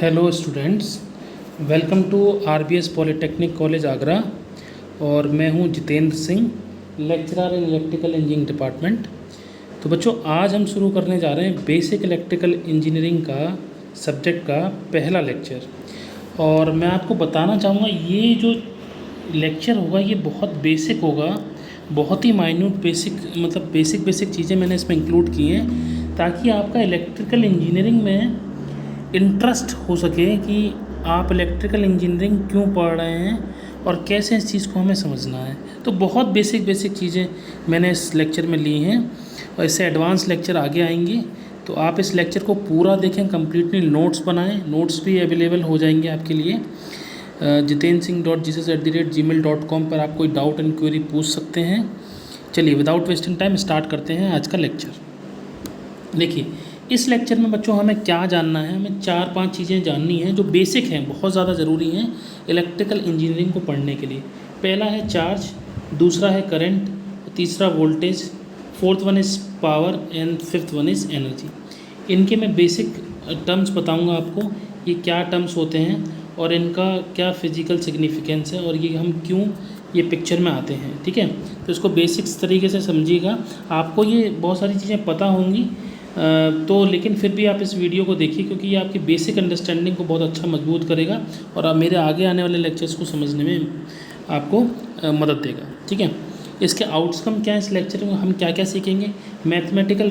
Hello students, welcome to RBS polytechnic college Agra. और मैं हूं Jitendra Singh, lecturer in electrical engineering department. तो बच्चों, आज हम शुरू करने जा रहे हैं बेसिक इलेक्ट्रिकल इंजीनियरिंग का सब्जेक्ट का पहला लेक्चर। और मैं आपको बताना चाहूँगा ये जो लेक्चर होगा ये बहुत बेसिक होगा, बहुत ही माइन्यूट बेसिक चीज़ें मैंने इसमें इंक्लूड की हैं ताकि आपका इलेक्ट्रिकल इंजीनियरिंग में इंटरेस्ट हो सके कि आप इलेक्ट्रिकल इंजीनियरिंग क्यों पढ़ रहे हैं और कैसे इस चीज़ को हमें समझना है। तो बहुत बेसिक चीज़ें मैंने इस लेक्चर में ली हैं और इससे एडवांस लेक्चर आगे आएंगे। तो आप इस लेक्चर को पूरा देखें, कम्प्लीटली नोट्स बनाएं। नोट्स भी अवेलेबल हो जाएंगे आपके लिए। jitensingh.jesus@gmail.com पर आप कोई डाउट एंड क्वेरी पूछ सकते हैं। चलिए, विदाउट वेस्टिंग टाइम स्टार्ट करते हैं आज का लेक्चर। देखिए, इस लेक्चर में बच्चों हमें क्या जानना है, हमें 4-5 चीज़ें जाननी हैं जो बेसिक हैं, बहुत ज़्यादा ज़रूरी हैं इलेक्ट्रिकल इंजीनियरिंग को पढ़ने के लिए। पहला है चार्ज, दूसरा है करंट, तीसरा voltage, fourth one is power and fifth one is energy. इनके मैं बेसिक टर्म्स बताऊंगा आपको, ये क्या टर्म्स होते हैं और इनका क्या फिजिकल सिग्निफिकेंस है और ये हम क्यों ये पिक्चर में आते हैं। ठीक है, तो इसको बेसिक्स तरीके से समझिएगा। आपको ये बहुत सारी चीज़ें पता होंगी तो लेकिन फिर भी आप इस वीडियो को देखिए क्योंकि ये आपकी बेसिक अंडरस्टैंडिंग को बहुत अच्छा मजबूत करेगा और आप मेरे आगे आने वाले लेक्चर्स को समझने में आपको मदद देगा। ठीक है, इसके आउटकम क्या है, इस लेक्चर में हम क्या क्या सीखेंगे। मैथमेटिकल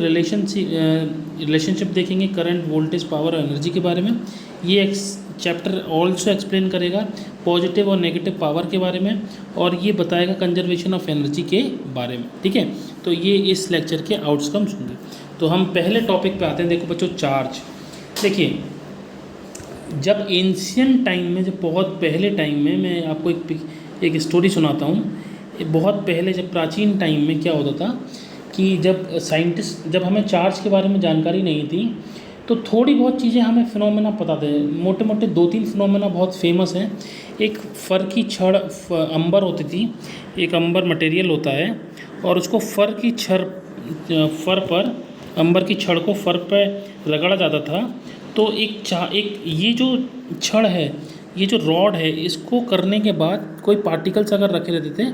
रिलेशनशिप देखेंगे करंट, वोल्टेज, पावर और एनर्जी के बारे में। ये चैप्टर ऑल्सो एक्सप्लेन करेगा पॉजिटिव और नेगेटिव पावर के बारे में और ये बताएगा कंजर्वेशन ऑफ एनर्जी के बारे में। ठीक है, तो ये इस लेक्चर के आउटकम्स होंगे। तो हम पहले टॉपिक पे आते हैं। देखो बच्चों, चार्ज। देखिए, जब एंशियंट टाइम में, जब बहुत पहले टाइम में, मैं आपको एक स्टोरी सुनाता हूँ। बहुत पहले जब प्राचीन टाइम में क्या होता था कि जब हमें चार्ज के बारे में जानकारी नहीं थी तो थोड़ी बहुत चीज़ें हमें फिनोमेना पता थे। मोटे 2-3 फिनोमेना बहुत फेमस हैं। एक फर की छड़, अंबर होती थी, एक अंबर मटेरियल होता है और उसको अंबर की छड़ को फर पर रगड़ा जाता था। तो एक ये जो छड़ है, ये जो रॉड है, इसको करने के बाद कोई पार्टिकल्स अगर रखे रहते थे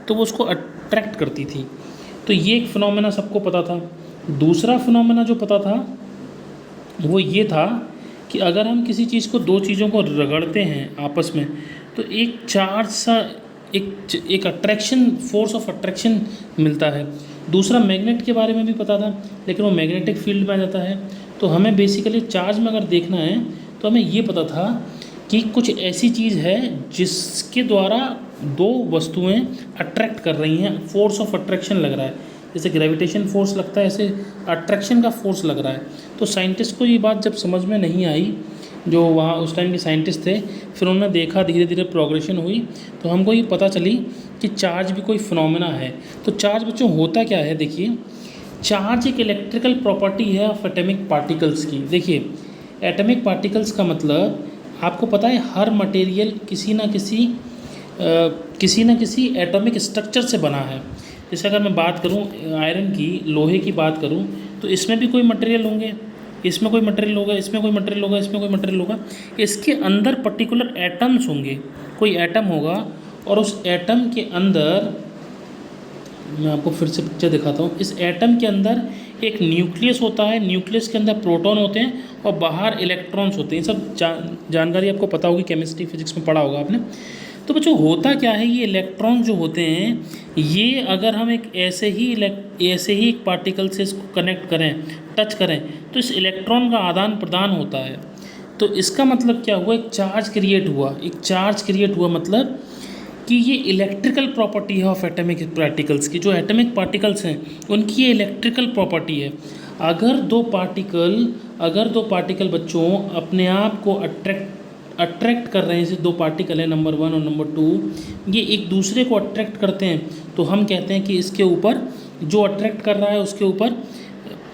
तो वो उसको अट्रैक्ट करती थी। तो ये एक फिनोमेना सबको पता था। दूसरा फिनोमेना जो पता था वो ये था कि अगर हम किसी चीज़ को, दो चीज़ों को रगड़ते हैं आपस में तो एक चार्ज सा, एक अट्रैक्शन, फोर्स ऑफ अट्रैक्शन मिलता है। दूसरा मैग्नेट के बारे में भी पता था लेकिन वो मैग्नेटिक फील्ड में आ जाता है। तो हमें बेसिकली चार्ज में अगर देखना है तो हमें ये पता था कि कुछ ऐसी चीज़ है जिसके द्वारा दो वस्तुएं अट्रैक्ट कर रही हैं, फोर्स ऑफ अट्रैक्शन लग रहा है। जैसे ग्रेविटेशन फोर्स लगता है, ऐसे अट्रैक्शन का फोर्स लग रहा है। तो साइंटिस्ट को ये बात जब समझ में नहीं आई, जो वहाँ उस टाइम के साइंटिस्ट थे, फिर उन्होंने देखा, धीरे धीरे प्रोग्रेशन हुई तो हमको ये पता चली कि चार्ज भी कोई फिनोमेना है। तो चार्ज बच्चों होता क्या है, देखिए, चार्ज एक इलेक्ट्रिकल प्रॉपर्टी है ऑफ एटॉमिक पार्टिकल्स की। देखिए, एटॉमिक पार्टिकल्स का मतलब आपको पता है, हर मटेरियल किसी न किसी एटॉमिक स्ट्रक्चर से बना है। जैसे अगर मैं बात करूं आयरन की, लोहे की बात करूं तो इसमें भी कोई मटेरियल होंगे, इसमें कोई मटेरियल होगा, इसमें कोई मटेरियल होगा, इसमें कोई मटेरियल होगा। इसके अंदर पर्टिकुलर एटम्स होंगे, कोई एटम होगा और उस एटम के अंदर, मैं आपको फिर से पिक्चर दिखाता हूँ। इस एटम के अंदर एक न्यूक्लियस होता है, न्यूक्लियस के अंदर प्रोटॉन होते हैं और बाहर इलेक्ट्रॉन्स होते हैं। सब जानकारी आपको पता होगी, केमिस्ट्री फिजिक्स में पढ़ा होगा आपने। तो बच्चों, होता क्या है, ये इलेक्ट्रॉन जो होते हैं, ये अगर हम ऐसे ही एक पार्टिकल से इसको कनेक्ट करें, टच करें, तो इस इलेक्ट्रॉन का आदान प्रदान होता है। तो इसका मतलब क्या हुआ, एक चार्ज क्रिएट हुआ मतलब कि ये इलेक्ट्रिकल प्रॉपर्टी है ऑफ एटॉमिक पार्टिकल्स की। जो एटॉमिक पार्टिकल्स हैं उनकी ये इलेक्ट्रिकल प्रॉपर्टी है। अगर दो पार्टिकल बच्चों अपने आप को अट्रैक्ट कर रहे हैं, जैसे दो पार्टिकल हैं, नंबर 1 और नंबर 2, ये एक दूसरे को अट्रैक्ट करते हैं तो हम कहते हैं कि इसके ऊपर, जो अट्रैक्ट कर रहा है उसके ऊपर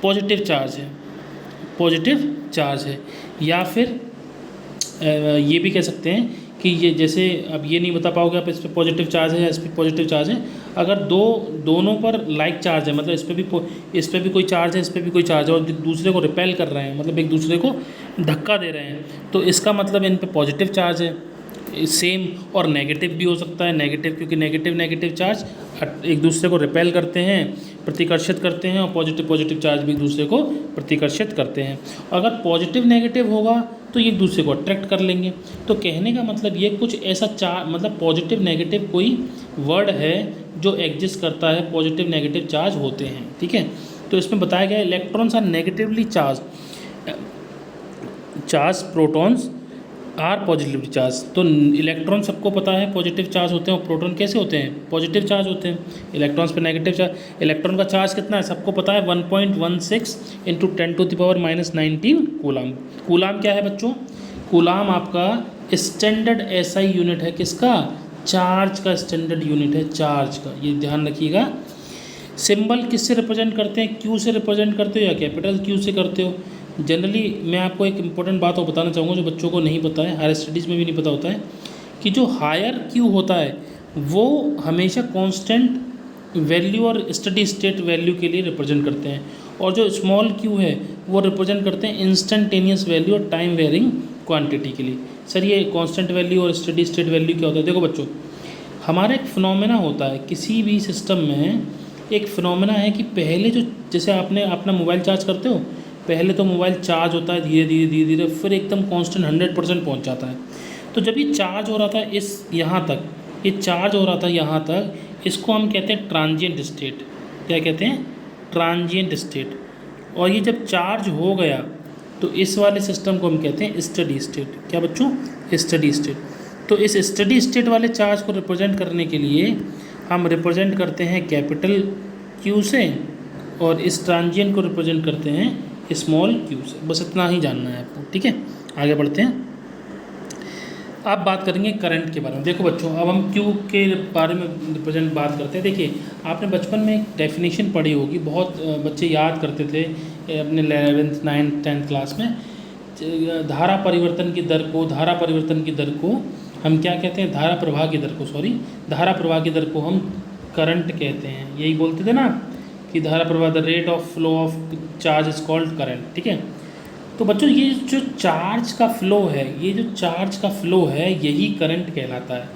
पॉजिटिव चार्ज है। या फिर ये भी कह सकते हैं कि ये, जैसे अब ये नहीं बता पाओगे आप इस पर पॉजिटिव चार्ज है या इस पर पॉजिटिव चार्ज है, अगर दोनों पर लाइक चार्ज है, मतलब इस पर भी कोई चार्ज है, इस पर भी कोई चार्ज है, और दूसरे को रिपेल कर रहे हैं, मतलब एक दूसरे को धक्का दे रहे हैं, तो इसका मतलब इन पे पॉजिटिव चार्ज है। सेम और नेगेटिव भी हो सकता है, नेगेटिव, क्योंकि नेगेटिव चार्ज एक दूसरे को रिपेल करते हैं, प्रतिकर्षित करते हैं, और पॉजिटिव चार्ज भी एक दूसरे को प्रतिकर्षित करते हैं। अगर पॉजिटिव नेगेटिव होगा तो ये एक दूसरे को अट्रैक्ट कर लेंगे। तो कहने का मतलब ये कुछ ऐसा मतलब पॉजिटिव नेगेटिव कोई वर्ड है जो एग्जिस्ट करता है, पॉजिटिव नेगेटिव चार्ज होते हैं, ठीक है। तो इसमें बताया गया electrons are negatively charge, protons are positively charge. तो इलेक्ट्रॉन सबको पता है पॉजिटिव चार्ज होते हैं, और प्रोटॉन कैसे होते हैं, पॉजिटिव चार्ज होते हैं। इलेक्ट्रॉन्स पे नेगेटिव चार्ज, इलेक्ट्रॉन का चार्ज कितना है सबको पता है, 1.16 × 10⁻⁻19 कूलाम। कूलाम क्या है बच्चों, कूलाम आपका स्टैंडर्ड एसआई यूनिट है, किसका, चार्ज का स्टैंडर्ड यूनिट है, चार्ज का, ये ध्यान रखिएगा। सिंबल किससे रिप्रेजेंट करते हैं, क्यू से रिप्रेजेंट करते हो या कैपिटल क्यू से करते हो। जनरली मैं आपको एक इम्पॉर्टेंट बात और बताना चाहूँगा जो बच्चों को नहीं पता है, हायर स्टडीज़ में भी नहीं पता होता है, कि जो हायर क्यू होता है वो हमेशा कांस्टेंट वैल्यू और स्टडी स्टेट वैल्यू के लिए रिप्रेजेंट करते हैं, और जो स्मॉल क्यू है वो रिप्रेजेंट करते हैं इंस्टेंटेनियस वैल्यू और टाइम वेरिंग क्वांटिटी के लिए। सर ये कांस्टेंट वैल्यू और स्टडी स्टेट वैल्यू क्या होता है, देखो बच्चों, हमारा एक फिनोमेना होता है किसी भी सिस्टम में, एक फिनोमेना है कि पहले जो, जैसे आपने अपना मोबाइल चार्ज करते हो, पहले तो मोबाइल चार्ज होता है धीरे धीरे फिर एकदम कांस्टेंट 100% पहुंच जाता है। तो जब ये चार्ज हो रहा था इस यहाँ तक, ये चार्ज हो रहा था यहाँ तक, इसको हम कहते हैं ट्रांजिएंट स्टेट। क्या कहते हैं, ट्रांजिएंट स्टेट। और ये जब चार्ज हो गया तो इस वाले सिस्टम को हम कहते हैं स्टडी स्टेट। क्या बच्चों, स्टडी स्टेट। तो इस स्टडी स्टेट वाले चार्ज को रिप्रेजेंट करने के लिए हम रिप्रेजेंट करते हैं कैपिटल क्यू से, और इस ट्रांजिएंट को रिप्रेजेंट करते हैं स्मॉल क्यू से। बस इतना ही जानना है आपको, ठीक है। आगे बढ़ते हैं, अब बात करेंगे करंट के बारे में। देखो बच्चों, अब हम क्यू के बारे में रिप्रेजेंट बात करते हैं। देखिए, आपने बचपन में एक डेफिनेशन पढ़ी होगी, बहुत बच्चे याद करते थे अपने 11th 9th 10th क्लास में। धारा परिवर्तन की दर को हम क्या कहते हैं, धारा प्रवाह की दर को हम करंट कहते हैं। यही बोलते थे ना कि धारा प्रवाह, the rate of flow of charge is called current, ठीक है। तो बच्चों ये जो चार्ज का फ्लो है, यही करंट कहलाता है।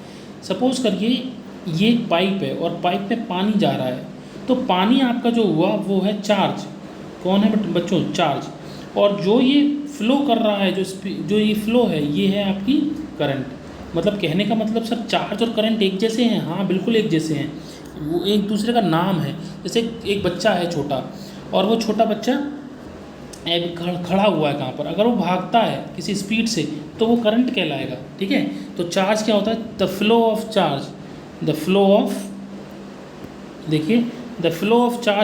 सपोज़ करिए ये एक पाइप है और पाइप में पानी जा रहा है, तो पानी आपका जो हुआ वो है चार्ज। कौन है बच्चों, चार्ज। और जो ये फ्लो कर रहा है, जो ये फ्लो है, ये है आपकी करंट। मतलब कहने का मतलब सर चार्ज और करंट एक जैसे हैं, हाँ बिल्कुल एक जैसे हैं, वो एक दूसरे का नाम है। जैसे एक बच्चा है छोटा, और वो छोटा बच्चा खड़ा हुआ है कहाँ पर, अगर वो भागता है किसी स्पीड से तो वो करंट कहलाएगा, ठीक है। तो चार्ज क्या होता है, the flow of charge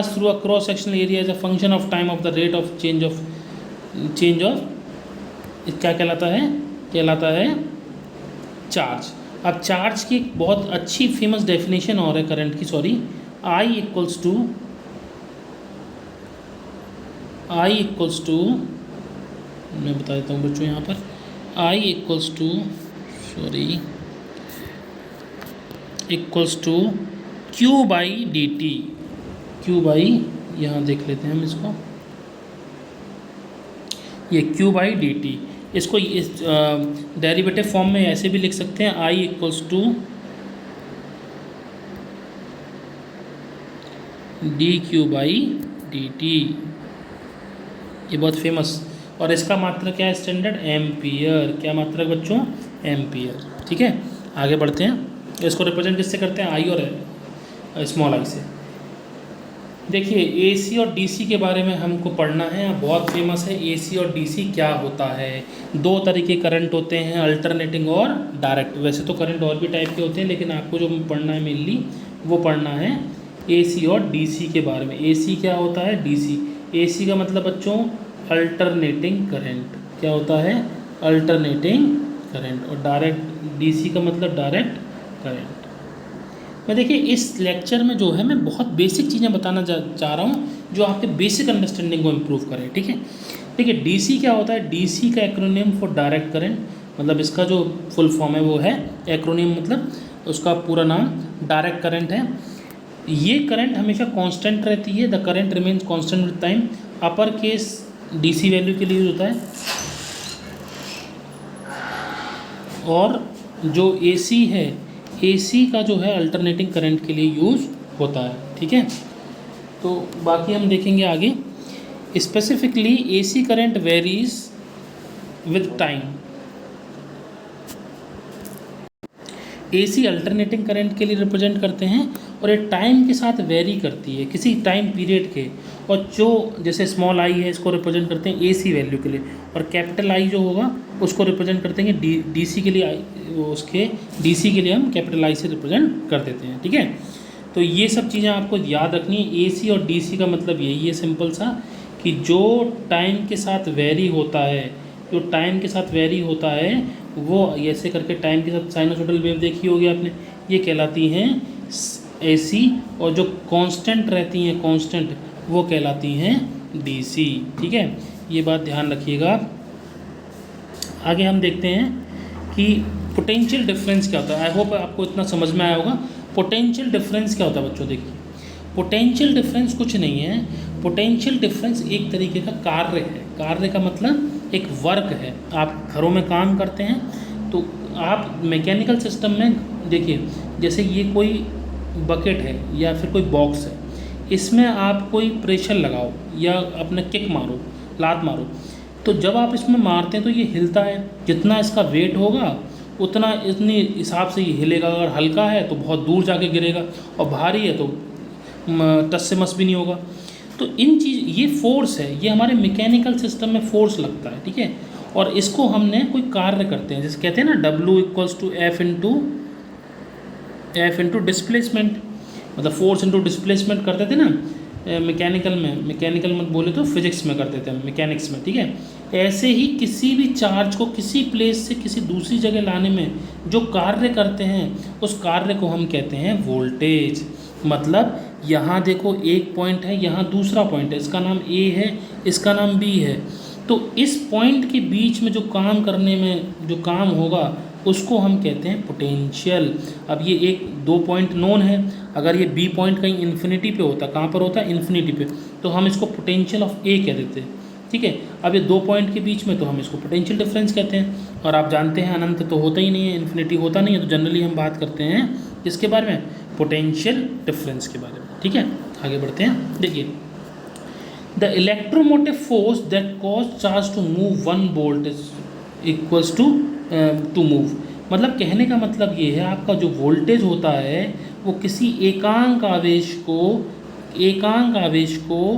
through a cross sectional area is a function of time of the rate of change of क्या कहलाता है चार्ज। अब चार्ज की एक बहुत अच्छी फेमस डेफिनेशन और है करंट की, I इक्वल्स टू, मैं बता देता हूँ बच्चों यहाँ पर, I इक्वल्स टू Q/dt। यहाँ देख लेते हैं हम इसको, ये Q/dt। इसको इस डेरिवेटिव फॉर्म में ऐसे भी लिख सकते हैं, I इक्वल्स टू dQ/dt। ये बहुत फेमस, और इसका मात्रक क्या है, स्टैंडर्ड एम्पियर। क्या मात्रक बच्चों, एम्पियर, ठीक है। आगे बढ़ते हैं, इसको रिप्रेजेंट किससे करते हैं, आई और स्मॉल आई से। देखिए AC और DC के बारे में हमको पढ़ना है, बहुत फेमस है। AC और DC क्या होता है, दो तरह के करंट होते हैं, अल्टरनेटिंग और डायरेक्ट। वैसे तो करंट और भी टाइप के होते हैं, लेकिन आपको जो पढ़ना है मेनली वो पढ़ना है AC और DC के बारे में। AC क्या होता है, DC। AC का मतलब बच्चों अल्टरनेटिंग करंट। क्या होता है, अल्टरनेटिंग करंट। और डायरेक्ट DC का मतलब डायरेक्ट करंट। मैं देखिए इस लेक्चर में जो है मैं बहुत बेसिक चीज़ें बताना चाह रहा हूँ जो आपके बेसिक अंडरस्टैंडिंग को इम्प्रूव करें, ठीक है। देखिए DC क्या होता है, DC का एक्रोनिम फॉर डायरेक्ट करंट, मतलब इसका जो फुल फॉर्म है वो है, एक्रोनिम मतलब उसका पूरा नाम डायरेक्ट करंट है। ये करंट हमेशा कांस्टेंट रहती है, the current remains constant with time. Upper case DC value के लिए यूज होता है, और जो एसी है, एसी का जो है अल्टरनेटिंग करंट के लिए यूज होता है। ठीक है, तो बाकी हम देखेंगे आगे। Specifically AC current varies with time. AC alternating current के लिए रिप्रेजेंट करते हैं, और ये टाइम के साथ वेरी करती है किसी टाइम पीरियड के। और जो जैसे स्मॉल आई है इसको रिप्रेजेंट करते हैं एसी वैल्यू के लिए, और कैपिटल आई जो होगा उसको रिप्रेजेंट करते हैं डीसी के लिए, उसके डीसी के लिए हम कैपिटल आई से रिप्रेजेंट कर देते हैं। ठीक है, तो ये सब चीज़ें आपको याद रखनी है। एसी और डीसी का मतलब यही है सिंपल सा, कि जो टाइम के साथ वेरी होता है, जो टाइम के साथ वेरी होता है वो ऐसे करके टाइम के साथ साइनोसॉइडल वेव देखी होगी आपने, ये कहलाती हैं एसी, और जो कांस्टेंट रहती हैं कांस्टेंट वो कहलाती हैं डीसी। ठीक है, ये बात ध्यान रखिएगा। आगे हम देखते हैं कि पोटेंशियल डिफरेंस क्या होता है। आई होप आपको इतना समझ में आया होगा। पोटेंशियल डिफरेंस क्या होता है बच्चों, देखिए पोटेंशियल डिफरेंस कुछ नहीं है। पोटेंशियल डिफरेंस एक तरीके का कार्य है। कार्य का मतलब एक वर्क है। आप घरों में काम करते हैं तो आप मैकेनिकल सिस्टम में देखिए, जैसे ये कोई बकेट है या फिर कोई बॉक्स है, इसमें आप कोई प्रेशर लगाओ या अपने किक मारो, लात मारो, तो जब आप इसमें मारते हैं तो ये हिलता है। जितना इसका वेट होगा उतना इतनी हिसाब से ये हिलेगा। अगर हल्का है तो बहुत दूर जाके गिरेगा, और भारी है तो टस से मस भी नहीं होगा। तो इन चीज़, ये फोर्स है, ये हमारे मैकेनिकल सिस्टम में फोर्स लगता है। ठीक है, और इसको हमने कोई कार्य करते हैं, जैसे कहते हैं ना W = F इंटू डिस्प्लेसमेंट, मतलब फोर्स इंटू डिस्प्लेसमेंट करते थे ना मैकेनिकल में। मैकेनिकल मत बोले तो फिजिक्स में करते थे, मैकेनिक्स में। ठीक है, ऐसे ही किसी भी चार्ज को किसी प्लेस से किसी दूसरी जगह लाने में जो कार्य करते हैं उस कार्य को हम कहते हैं वोल्टेज। मतलब यहाँ देखो एक पॉइंट है, यहाँ दूसरा पॉइंट है, इसका नाम A है, इसका नाम B है, तो इस पॉइंट के बीच में जो काम करने में जो काम होगा उसको हम कहते हैं पोटेंशियल। अब ये एक दो पॉइंट नोन है, अगर ये B पॉइंट कहीं इन्फिनिटी पे होता, कहाँ पर होता है, इन्फिनिटी पे, तो हम इसको पोटेंशियल ऑफ A कह देते हैं। ठीक है, अब ये दो पॉइंट के बीच में तो हम इसको पोटेंशियल डिफरेंस कहते हैं। और आप जानते हैं अनंत तो होता ही नहीं है, इन्फिनिटी होता नहीं है, तो जनरली हम बात करते हैं किसके बारे में, पोटेंशियल डिफरेंस के बारे में। ठीक है, आगे बढ़ते हैं। देखिए, the electromotive force that cause charge to move 1 volt is equals to move. मतलब कहने का मतलब ये है, आपका जो वोल्टेज होता है वो किसी एकांक आवेश को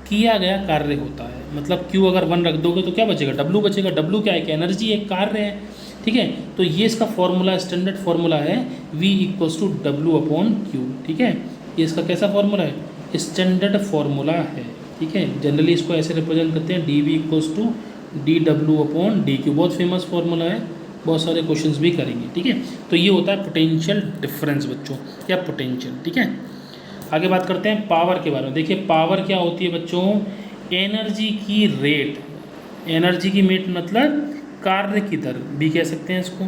किया गया कार्य होता है। मतलब Q अगर 1 रख दोगे तो क्या बचेगा, W बचेगा। W क्या है, कि एनर्जी, एक कार्य है। ठीक है, तो ये इसका फॉर्मूला, स्टैंडर्ड फॉर्मूला है V = W/Q। ठीक है, ये इसका कैसा फॉर्मूला है, स्टैंडर्ड फॉर्मूला है। ठीक है, जनरली इसको ऐसे रिप्रेजेंट करते हैं dV = dW/dQ। बहुत फेमस फॉर्मूला है, बहुत सारे क्वेश्चंस भी करेंगे। ठीक है, तो ये होता है पोटेंशियल डिफरेंस बच्चों, या पोटेंशियल। ठीक है, आगे बात करते हैं पावर के बारे में। देखिए पावर क्या होती है बच्चों, एनर्जी की रेट। एनर्जी की रेट मतलब कार्य की दर भी कह सकते हैं इसको।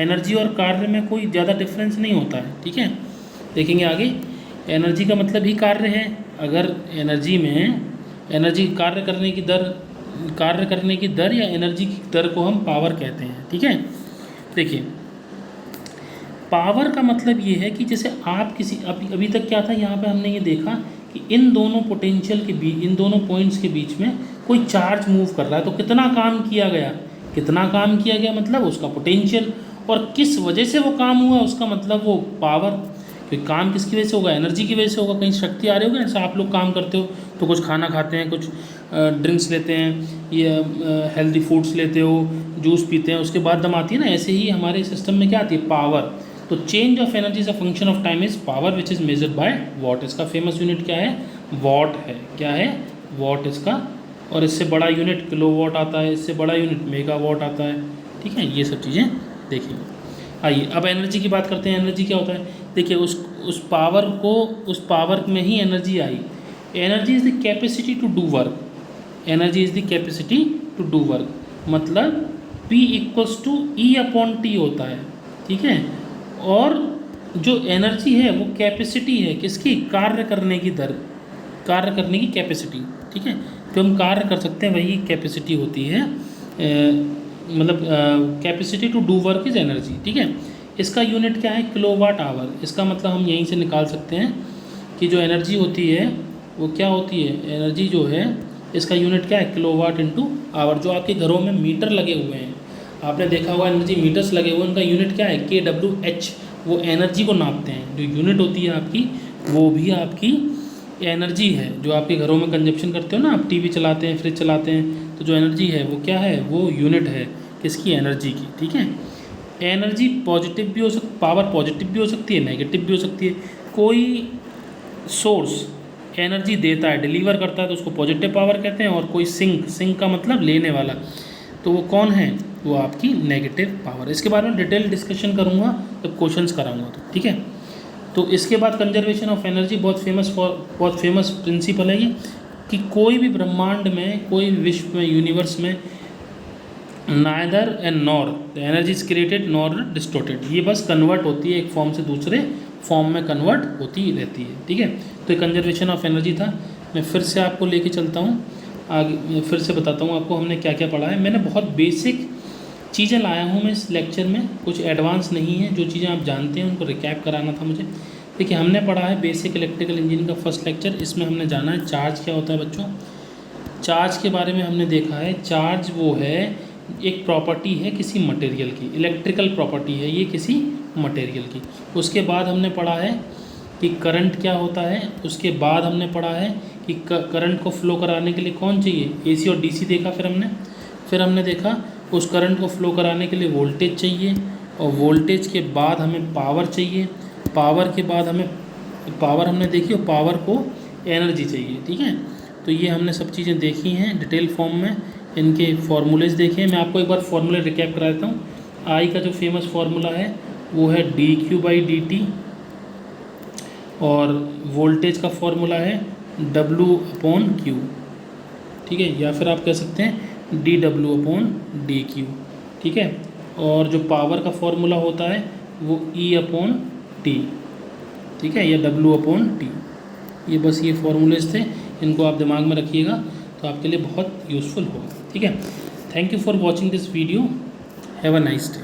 एनर्जी और कार्य में कोई ज़्यादा डिफरेंस नहीं होता है। ठीक है, देखेंगे आगे। एनर्जी का मतलब ही कार्य है। अगर एनर्जी में एनर्जी कार्य करने की दर या एनर्जी की दर को हम पावर कहते हैं। ठीक है, देखिए पावर का मतलब ये है कि जैसे आप किसी अभी तक क्या था, यहाँ पे हमने ये देखा कि इन दोनों पोटेंशियल के बीच, इन दोनों पॉइंट्स के बीच में कोई चार्ज मूव कर रहा है, तो कितना काम किया गया मतलब उसका पोटेंशियल, और किस वजह से वो काम हुआ उसका मतलब वो पावर। क्योंकि काम किसकी वजह से होगा, एनर्जी की वजह से होगा। कहीं शक्ति आ रही होगी, जैसे आप लोग काम करते हो तो कुछ खाना खाते हैं, कुछ ड्रिंक्स लेते हैं, या हेल्दी फूड्स लेते हो, जूस पीते हैं, उसके बाद दम आती है ना। ऐसे ही हमारे सिस्टम में क्या आती है, पावर। तो change of energy is a function of time is power which is measured by what. इसका फेमस यूनिट क्या है, वॉट है। क्या है, वॉट इसका। और इससे बड़ा यूनिट किलोवाट आता है, इससे बड़ा यूनिट मेगावाट आता है। ठीक है, ये सब चीज़ें देखिए। आइए अब एनर्जी की बात करते हैं। एनर्जी क्या होता है, देखिए उस पावर में ही एनर्जी आई। Energy is the capacity to do work. Energy is the capacity to do work, मतलब P = E/T होता है। ठीक है, और जो एनर्जी है वो कैपेसिटी है किसकी, कार्य करने की दर, कार्य करने की कैपेसिटी, ठीक है। जो हम कार्य कर सकते हैं वही कैपेसिटी होती है, मतलब capacity to do work is energy, ठीक है। इसका यूनिट क्या है, किलोवाट आवर। इसका मतलब हम यहीं से निकाल सकते हैं कि जो एनर्जी होती है वो क्या होती है, एनर्जी जो है इसका यूनिट क्या है, किलोवाट इंटू आवर। जो आपके घरों में मीटर लगे हुए हैं, आपने देखा होगा एनर्जी मीटर्स लगे हुए हैं, उनका यूनिट क्या है, kWh, वो एनर्जी को नापते हैं। जो यूनिट होती है आपकी वो भी आपकी एनर्जी है। जो आपके घरों में कंजप्शन करते हो ना, आप टीवी चलाते हैं, फ्रिज चलाते हैं, तो जो एनर्जी है वो क्या है, वो यूनिट है किसकी, एनर्जी की, ठीक है। एनर्जी पॉजिटिव भी हो सकती, पावर पॉजिटिव भी हो सकती है, नेगेटिव भी हो सकती है। कोई सोर्स एनर्जी देता है, डिलीवर करता है, तो उसको पॉजिटिव पावर कहते हैं। और कोई सिंक का मतलब लेने वाला, तो वो कौन है, वो आपकी नेगेटिव पावर। इसके बारे में डिटेल डिस्कशन करूँगा जब क्वेश्चंस कराऊंगा, तो ठीक है। तो इसके बाद कंजर्वेशन ऑफ एनर्जी बहुत फेमस प्रिंसिपल है ये, कि कोई भी ब्रह्मांड में, कोई भी विश्व में, यूनिवर्स में, neither and nor the energy is created nor distorted, ये बस कन्वर्ट होती है, एक फॉर्म से दूसरे फॉर्म में कन्वर्ट होती रहती है, ठीक है। तो ये कंजर्वेशन ऑफ एनर्जी था। मैं फिर से आपको लेके चलता हूँ आगे, फिर से बताता हूँ आपको हमने क्या क्या पढ़ा है। मैंने बहुत बेसिक चीज़ें लाया हूँ मैं इस लेक्चर में, कुछ एडवांस नहीं है। जो चीज़ें आप जानते हैं उनको रिकैप कराना था मुझे। देखिए, हमने पढ़ा है बेसिक इलेक्ट्रिकल इंजीनियरिंग का फर्स्ट लेक्चर। इसमें हमने जाना है चार्ज क्या होता है बच्चों। चार्ज के बारे में हमने देखा है, चार्ज वो है एक प्रॉपर्टी है किसी मटेरियल की, इलेक्ट्रिकल प्रॉपर्टी है ये किसी मटेरियल की। उसके बाद हमने पढ़ा है कि करंट क्या होता है। उसके बाद हमने पढ़ा है कि करंट को फ्लो कराने के लिए कौन चाहिए, एसी और डीसी देखा। फिर हमने देखा उस करंट को फ्लो कराने के लिए वोल्टेज चाहिए, और वोल्टेज के बाद हमें पावर चाहिए, पावर के बाद हमें पावर हमने देखी, और पावर को एनर्जी चाहिए, ठीक है। तो ये हमने सब चीज़ें देखी हैं डिटेल फॉर्म में, इनके फॉर्मूलेज देखे हैं। मैं आपको एक बार फॉर्मूले रिकैप करा देता हूँ। आई का जो फेमस फार्मूला है वो है dQ/dt, और वोल्टेज का फॉर्मूला है W/Q, ठीक है, या फिर आप कह सकते हैं dW/dQ, ठीक है। और जो पावर का फॉर्मूला होता है वो E/T, ठीक है, या W/T। ये बस ये फॉर्मूलेज थे, इनको आप दिमाग में रखिएगा तो आपके लिए बहुत यूज़फुल होगा, ठीक है। Thank you for watching this video, have a nice day.